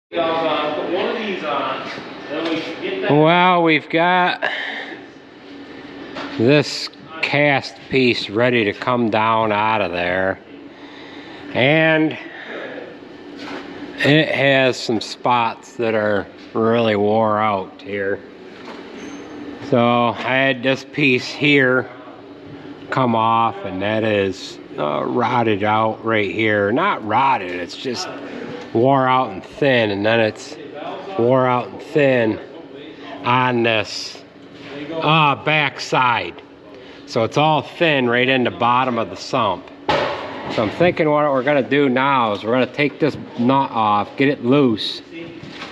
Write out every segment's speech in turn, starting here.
Put one of these on, then we can get that. Well, we've got this cast piece ready to come down out of there, and it has some spots that are really wore out here. So I had this piece here come off, and that is rotted out right here. Not rotted, it's just wore out and thin, and then it's wore out and thin on this back side. So it's all thin right in the bottom of the sump. So I'm thinking what we're gonna do now is we're gonna take this nut off, get it loose,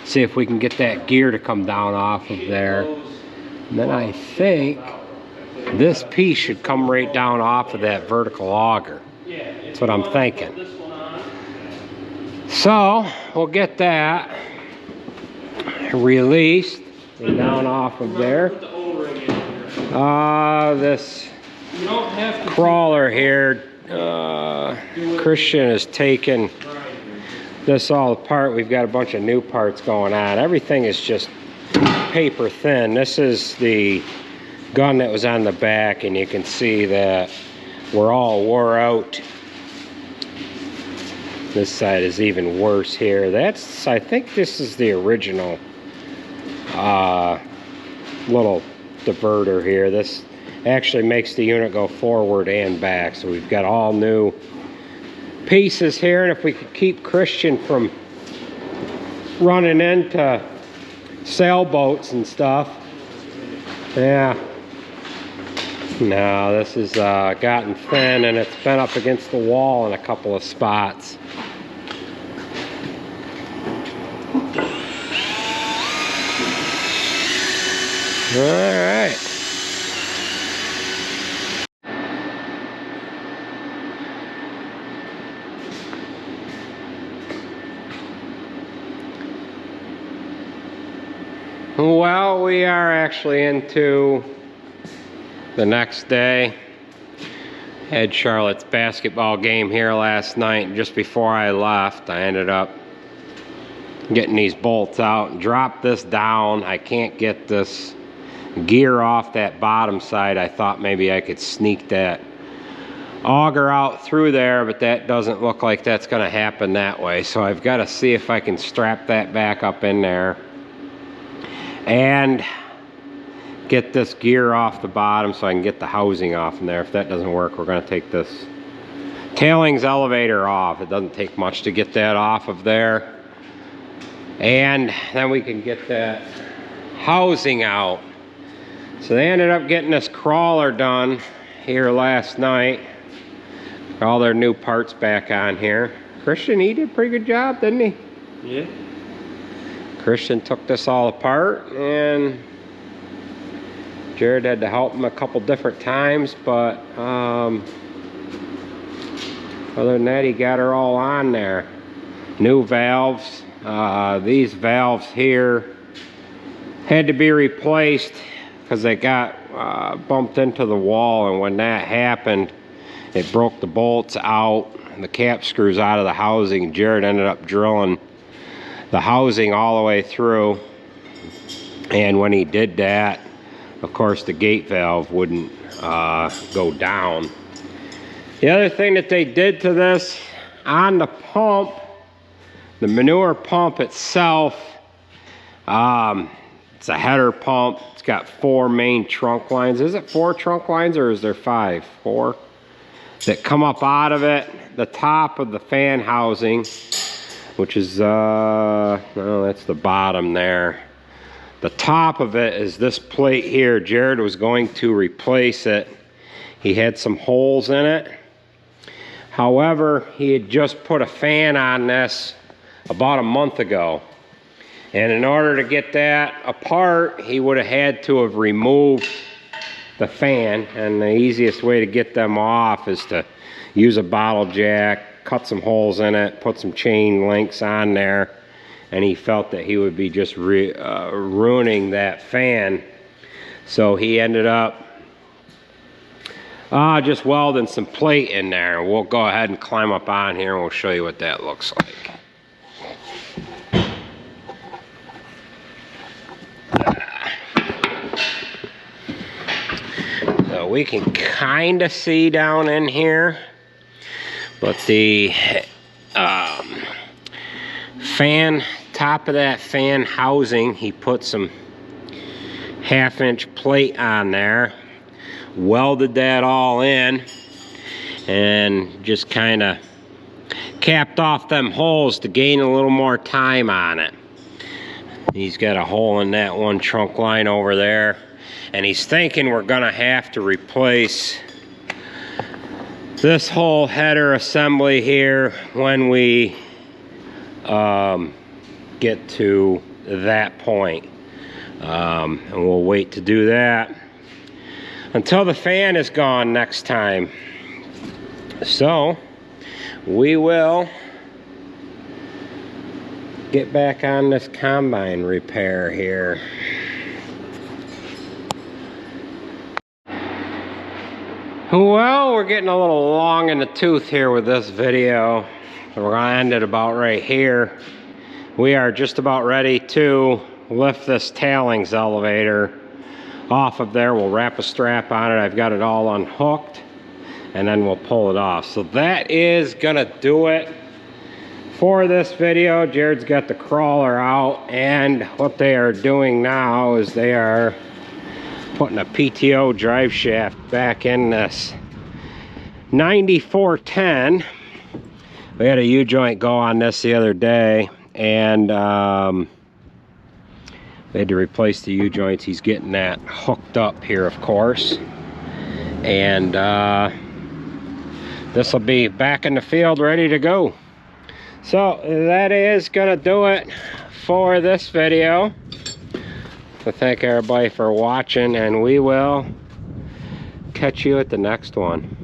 see if we can get that gear to come down off of there. And then I think this piece should come right down off of that vertical auger. That's what I'm thinking. So we'll get that released and down off of there. This crawler here, Christian has taken this all apart. We've got a bunch of new parts going on. Everything is just paper thin. This is the gun that was on the back, and you can see that we're all wore out. This side is even worse here. That's, I think this is the original little diverter here. This actually makes the unit go forward and back. So we've got all new pieces here, and if we could keep Christian from running into sailboats and stuff. Yeah. No, this has gotten thin, and it's been up against the wall in a couple of spots. All right. Well, we are actually into the next day. Had Charlotte's basketball game here last night, and just before I left, I ended up getting these bolts out and dropped this down. I can't get this gear off that bottom side. I thought maybe I could sneak that auger out through there, but that doesn't look like that's going to happen that way. So I've got to see if I can strap that back up in there and get this gear off the bottom so I can get the housing off in there. If that doesn't work, we're going to take this tailings elevator off. It doesn't take much to get that off of there, and then we can get that housing out. So they ended up getting this crawler done here last night. All their new parts back on here. Christian, he did a pretty good job, didn't he? Yeah. Christian took this all apart, and Jared had to help him a couple different times, but other than that, he got her all on there. New valves. These valves here had to be replaced because they got bumped into the wall, and when that happened, it broke the bolts out and the cap screws out of the housing. Jared ended up drilling the housing all the way through, and when he did that, of course, the gate valve wouldn't go down. The other thing that they did to this on the pump, the manure pump itself, it's a header pump. It's got 4 main trunk lines. Is it 4 trunk lines, or is there 5? 4 that come up out of it. The top of the fan housing, which is, no, that's the bottom there. The top of it is this plate here. Jared was going to replace it. He had some holes in it. However, he had just put a fan on this about a month ago. And in order to get that apart, he would have had to have removed the fan. And the easiest way to get them off is to use a bottle jack, cut some holes in it, put some chain links on there. And he felt that he would be just ruining that fan. So he ended up just welding some plate in there. We'll go ahead and climb up on here and we'll show you what that looks like. we can kind of see down in here, but the top of that fan housing, he put some 1/2-inch plate on there, welded that all in, and just kind of capped off them holes to gain a little more time on it. He's got a hole in that one trunk line over there, and he's thinking we're gonna have to replace this whole header assembly here when we get to that point. And we'll wait to do that until the fan is gone next time. So we will get back on this combine repair here. Well, we're getting a little long in the tooth here with this video, so we're gonna end it about right here. We are just about ready to lift this tailings elevator off of there. We'll wrap a strap on it. I've got it all unhooked, and then we'll pull it off. So that is gonna do it for this video. Jared's got the crawler out, and what they are doing now is they are putting a PTO drive shaft back in this 9410. We had a U-joint go on this the other day, and they had to replace the U-joints. He's getting that hooked up here, of course, and this will be back in the field ready to go. So that is gonna do it for this video. So thank everybody for watching, and we will catch you at the next one.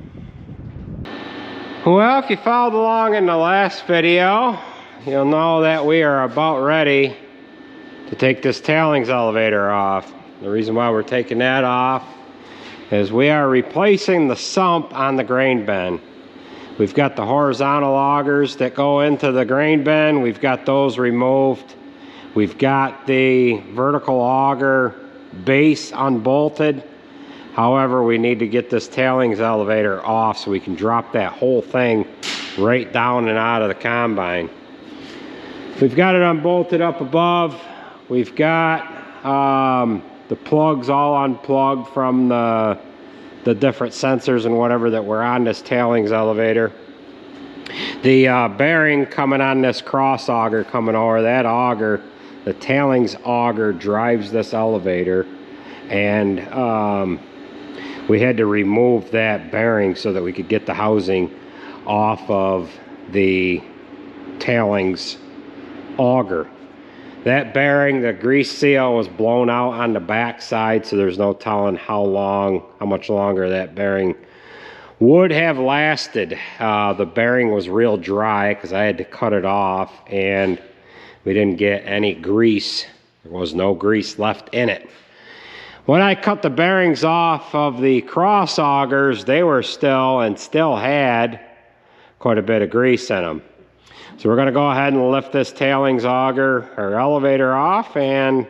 Well, if you followed along in the last video, you'll know that we are about ready to take this tailings elevator off. The reason why we're taking that off is we are replacing the sump on the grain bin. We've got the horizontal augers that go into the grain bin. We've got those removed. We've got the vertical auger base unbolted. However, we need to get this tailings elevator off so we can drop that whole thing right down and out of the combine. We've got it unbolted up above. We've got the plugs all unplugged from the different sensors and whatever that were on this tailings elevator. The bearing coming on this cross auger coming over, that auger, the tailings auger drives this elevator, and we had to remove that bearing so that we could get the housing off of the tailings auger. That bearing, the grease seal was blown out on the back side, so there's no telling how much longer that bearing would have lasted. The bearing was real dry because I had to cut it off, and we didn't get any grease. There was no grease left in it. When I cut the bearings off of the cross augers, they were still had quite a bit of grease in them. So we're gonna go ahead and lift this tailings auger or elevator off, and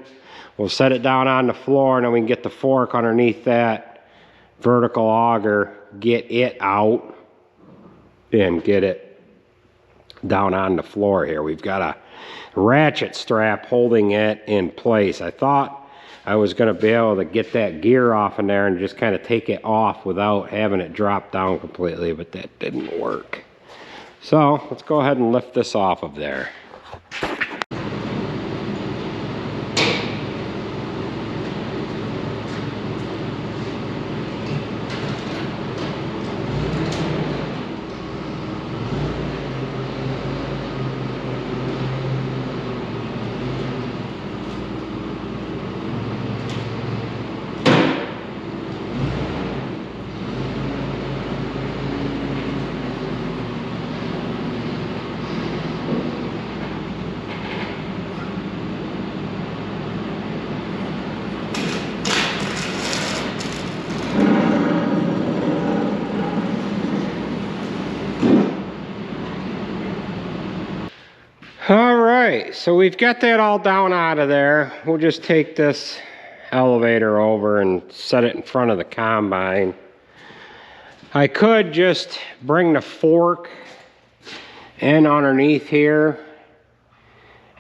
we'll set it down on the floor, and then we can get the fork underneath that vertical auger, get it out, and get it down on the floor here. We've got a ratchet strap holding it in place. I thought I was gonna be able to get that gear off in there and just kind of take it off without having it drop down completely, but that didn't work. So let's go ahead and lift this off of there. All right, so we've got that all down out of there. We'll just take this elevator over and set it in front of the combine. I could just bring the fork in underneath here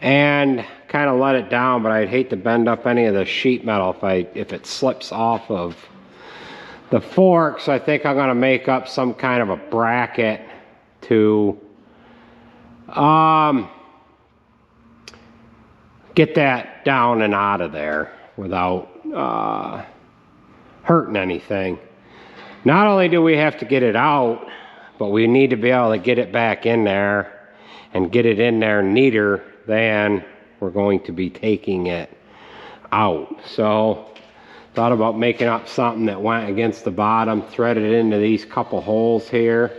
and kind of let it down, but I'd hate to bend up any of the sheet metal if it slips off of the fork. So I think I'm gonna make up some kind of a bracket to get that down and out of there without hurting anything. Not only do we have to get it out, but we need to be able to get it back in there and get it in there neater than we're going to be taking it out. So thought about making up something that went against the bottom, threaded it into these couple holes here,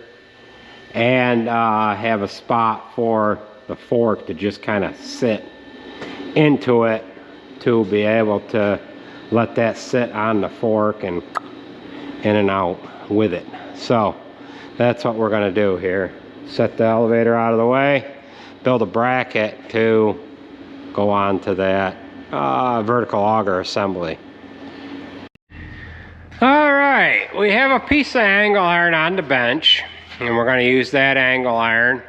and have a spot for the fork to just kind of sit into it to be able to let that sit on the fork and in and out with it. So that's what we're going to do here. Set the elevator out of the way, build a bracket to go on to that vertical auger assembly. All right, we have a piece of angle iron on the bench, and we're going to use that angle iron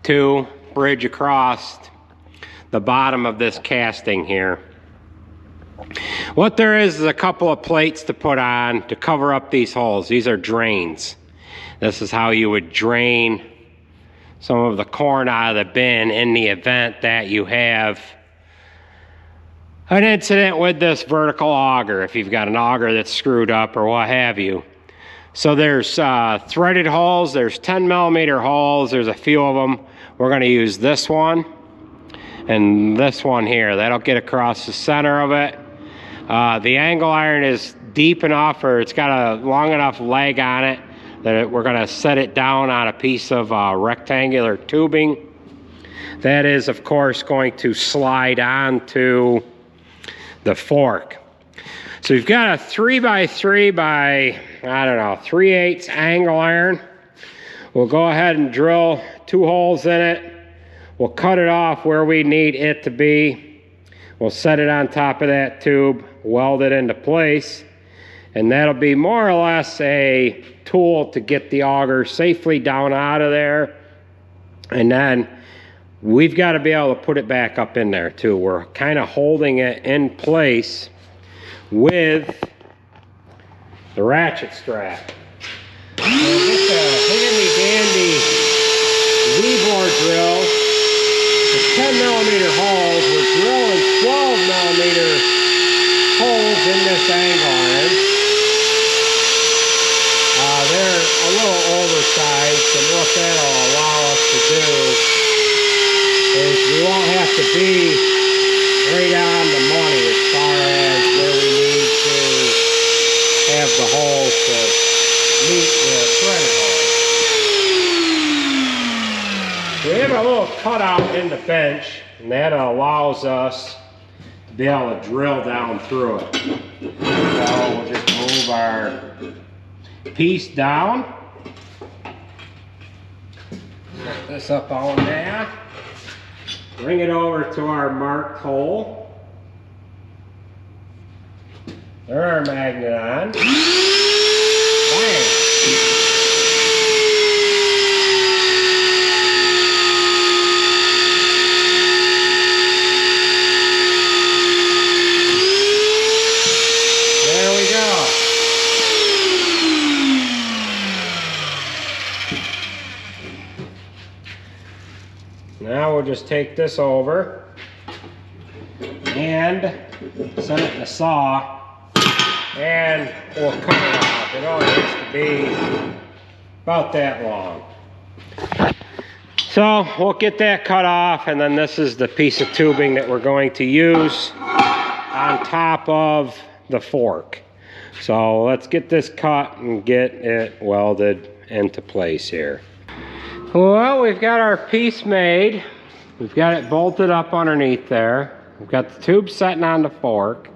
to bridge across the bottom of this casting here. What there is a couple of plates to put on to cover up these holes. These are drains. This is how you would drain some of the corn out of the bin in the event that you have an incident with this vertical auger, if you've got an auger that's screwed up or what have you. So there's threaded holes, there's 10mm holes, there's a few of them. We're going to use this one and this one here. That'll get across the center of it. The angle iron is deep enough, or it's got a long enough leg on it, that we're going to set it down on a piece of rectangular tubing. That is, of course, going to slide onto the fork. So we've got a 3x3 by, I don't know, 3/8 angle iron. We'll go ahead and drill 2 holes in it. We'll cut it off where we need it to be. We'll set it on top of that tube, weld it into place, and that'll be more or less a tool to get the auger safely down out of there. And then we've got to be able to put it back up in there too. We're kind of holding it in place with the ratchet strap. So get the handy dandy V-bore drill. The 10mm holes. We're drilling 12mm holes in this angle iron. They're a little oversized, and what that'll allow us to do is we won't have to be right on the money as far as where we need to have the holes to meet the threaded holes. We have a little cutout in the bench, and that allows us to be able to drill down through it. So we'll just move our piece down. Set this up on there. Bring it over to our marked hole. There our magnet on. Bang. There we go. Now we'll just take this over and set it in the saw, and we'll cut it off. It only needs to be about that long. So we'll get that cut off, and then this is the piece of tubing that we're going to use on top of the fork. So let's get this cut and get it welded into place here. Well, we've got our piece made. We've got it bolted up underneath there. We've got the tube setting on the fork.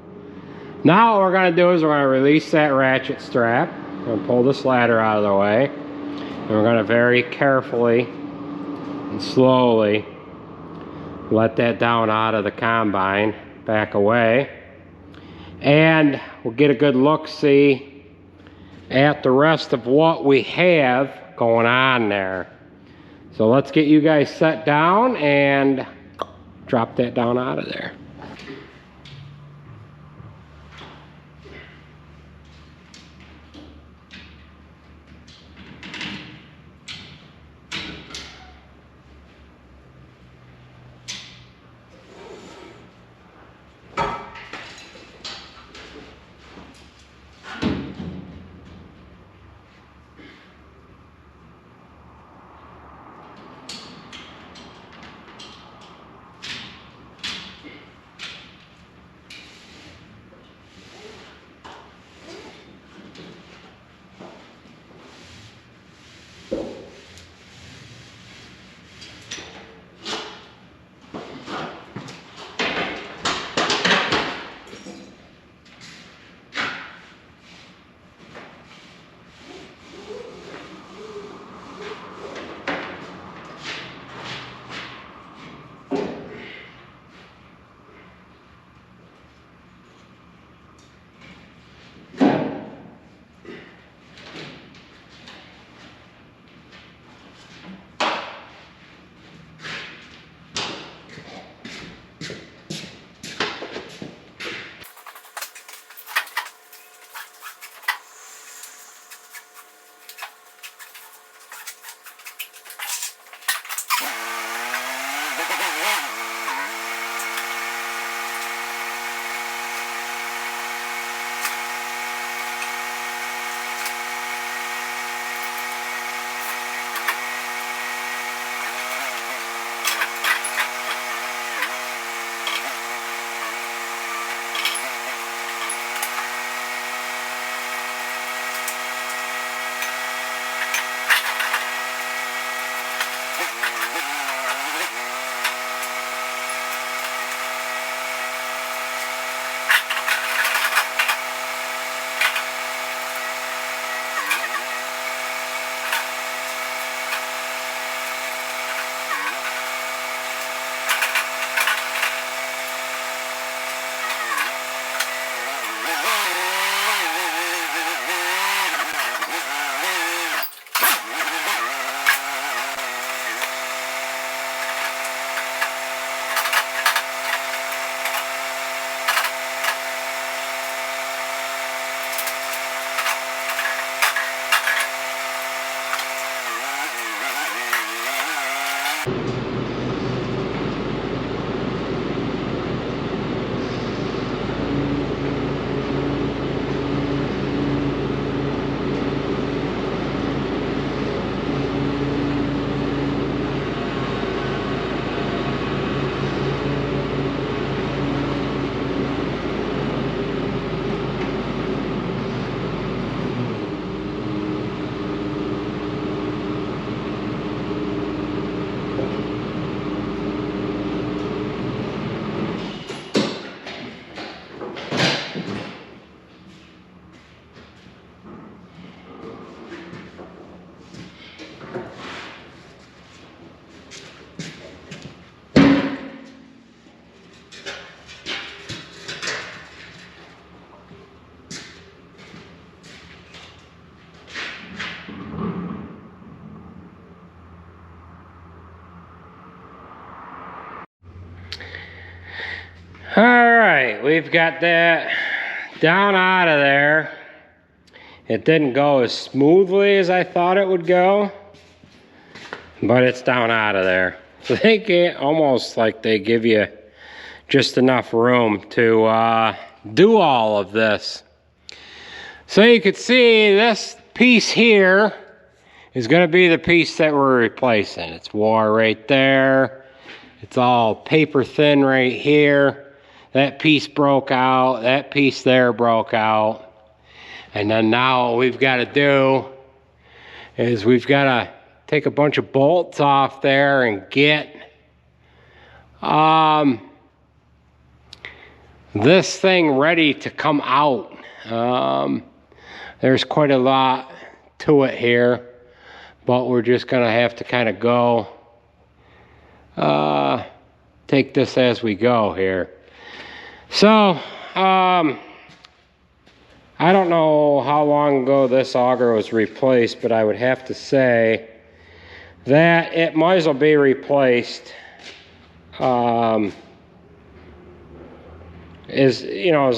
Now what we're going to do is we're going to release that ratchet strap. We're going to pull this ladder out of the way. And we're going to very carefully and slowly let that down out of the combine, back away. And we'll get a good look-see at the rest of what we have going on there. So let's get you guys set down and drop that down out of there. All right, we've got that down out of there. It didn't go as smoothly as I thought it would go, but it's down out of there. So they get almost like they give you just enough room to do all of this. So you can see this piece here is going to be the piece that we're replacing. It's wore right there. It's all paper thin right here. That piece broke out. That piece there broke out. And then now what we've got to do is we've got to take a bunch of bolts off there and get this thing ready to come out. There's quite a lot to it here, but we're just going to have to kind of go take this as we go here. So I I don't know how long ago this auger was replaced, but I would have to say that it might as well be replaced. As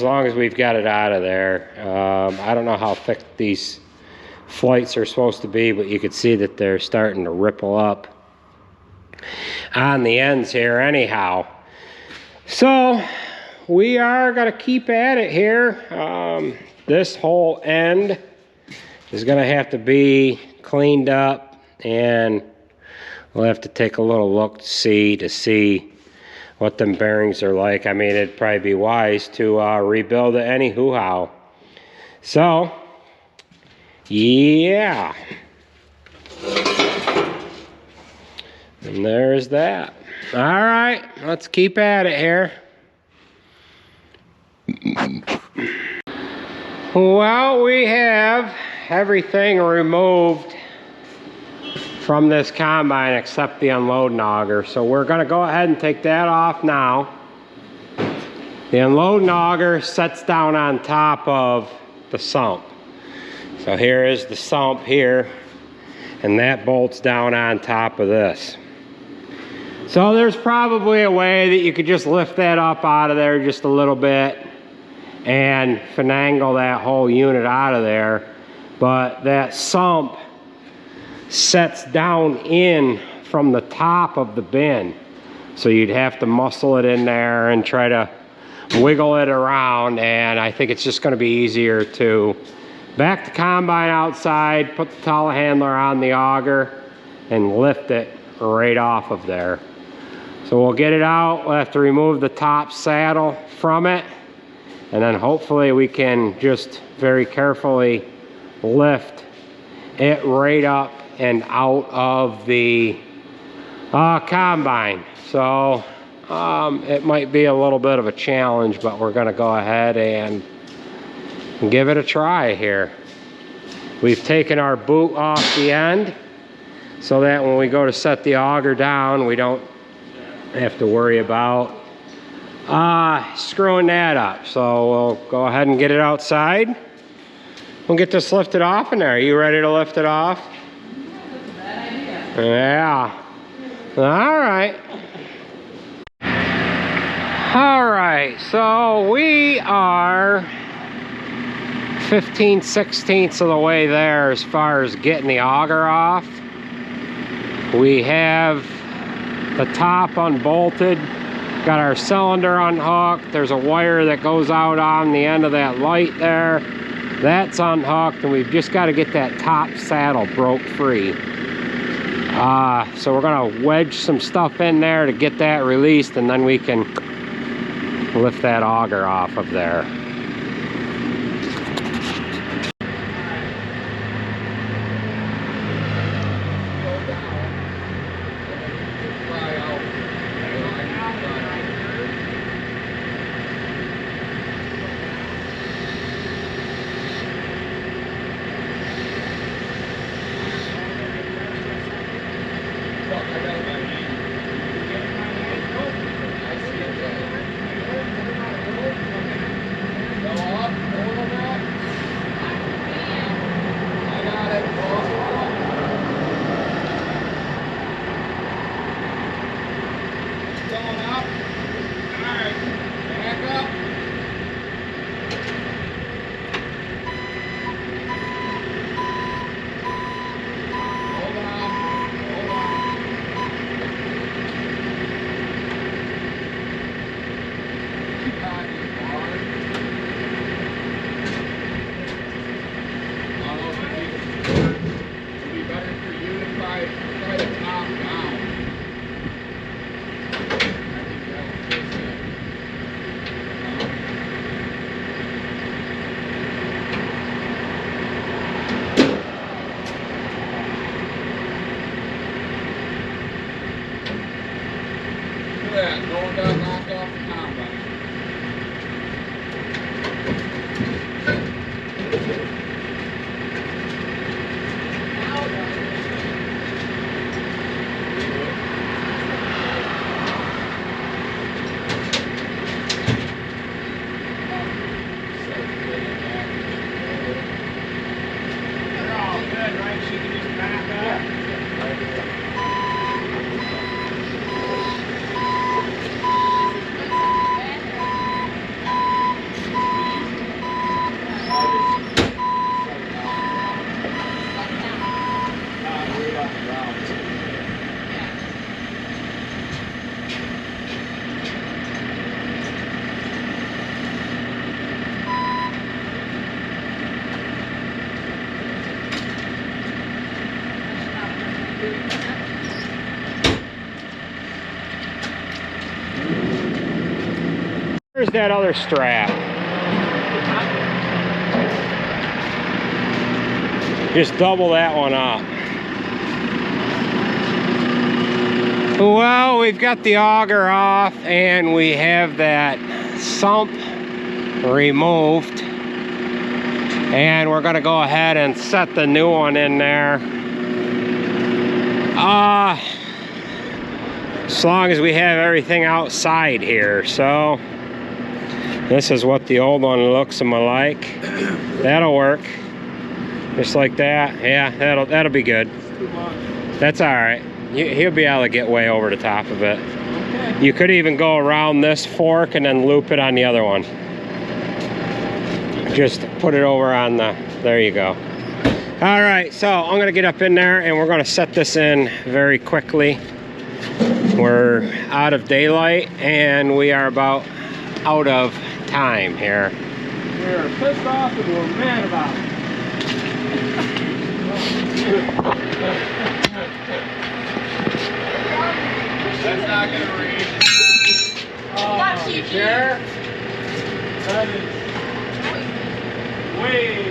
long as we've got it out of there. I don't know how thick these flights are supposed to be, but you can see that they're starting to ripple up on the ends here anyhow. So we are going to keep at it here. This whole end is going to have to be cleaned up, and we'll have to take a little look to see what them bearings are like. I mean, it'd probably be wise to rebuild it anyhow. So, yeah. And there's that. All right, let's keep at it here. Well, we have everything removed from this combine except the unloading auger. So we're gonna go ahead and take that off now. The unloading auger sets down on top of the sump. So here is the sump here, and that bolts down on top of this. So there's probably a way that you could just lift that up out of there just a little bit and finagle that whole unit out of there. But that sump sets down in from the top of the bin, so you'd have to muscle it in there and try to wiggle it around, and I think it's just going to be easier to back the combine outside, put the telehandler on the auger, and lift it right off of there. So we'll get it out. We'll have to remove the top saddle from it, and then hopefully we can just very carefully lift it right up and out of the combine. So it might be a little bit of a challenge, but we're going to go ahead and give it a try here. We've taken our boot off the end so that when we go to set the auger down, we don't have to worry about screwing that up. So we'll go ahead and get it outside. We'll get this lifted off in there. Are you ready to lift it off? Yeah. All right. All right. So we are 15/16 of the way there as far as getting the auger off. We have the top unbolted. Got our cylinder unhooked. There's a wire that goes out on the end of that light there. That's unhooked, and we've just got to get that top saddle broke free. So we're gonna wedge some stuff in there to get that released, and then we can lift that auger off of there. Where's that other strap? Just double that one up. Well, we've got the auger off and we have that sump removed. And we're gonna go ahead and set the new one in there. As long as we have everything outside here. So this is what the old one looks like. That'll work. Just like that. Yeah, that'll be good. That's all right. He'll be able to get way over the top of it. Okay. You could even go around this fork and then loop it on the other one. Just put it over on the, there you go. All right, so I'm gonna get up in there and we're gonna set this in very quickly. We're out of daylight and we are about out of time here. We're pissed off and we're mad about it. That's not gonna read. Oh, you sure? That is way.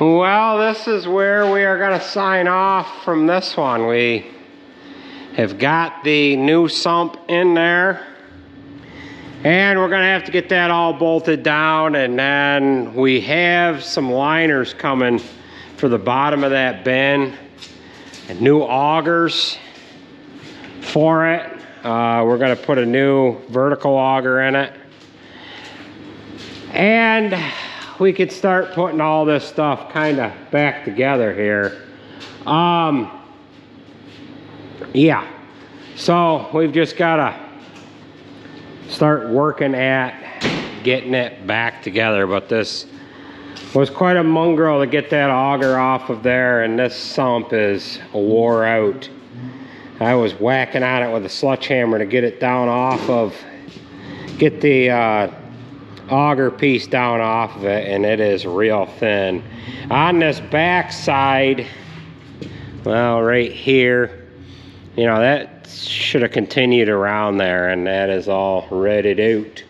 Well, this is where we are going to sign off from this one. We have got the new sump in there. And we're going to have to get that all bolted down. And then we have some liners coming for the bottom of that bin. And new augers for it. We're going to put a new vertical auger in it. And we could start putting all this stuff kind of back together here. Yeah, so we've just got to start working at getting it back together. But this was quite a mongrel to get that auger off of there, and this sump is wore out. I was whacking on it with a sledgehammer to get it down off of, get the auger piece down off of it, and it is real thin. On this back side, well, right here, you know, that should have continued around there, and that is all readied out.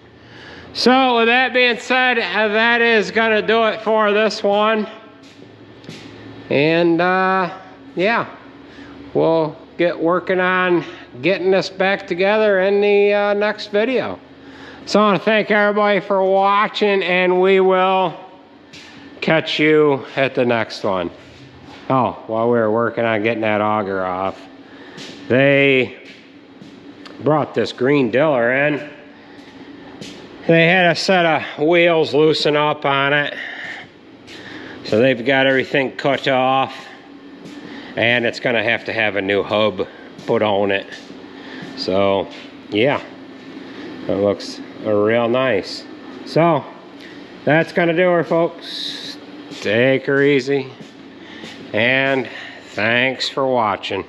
So with that being said, that is gonna do it for this one. And yeah, we'll get working on getting this back together in the next video. So I want to thank everybody for watching, and we will catch you at the next one. Oh, while we were working on getting that auger off, they brought this green diller in. They had a set of wheels loosen up on it. So they've got everything cut off. And it's gonna have to have a new hub put on it. So, yeah. It looks real nice. So, that's gonna do her, folks. Take her easy. And thanks for watching.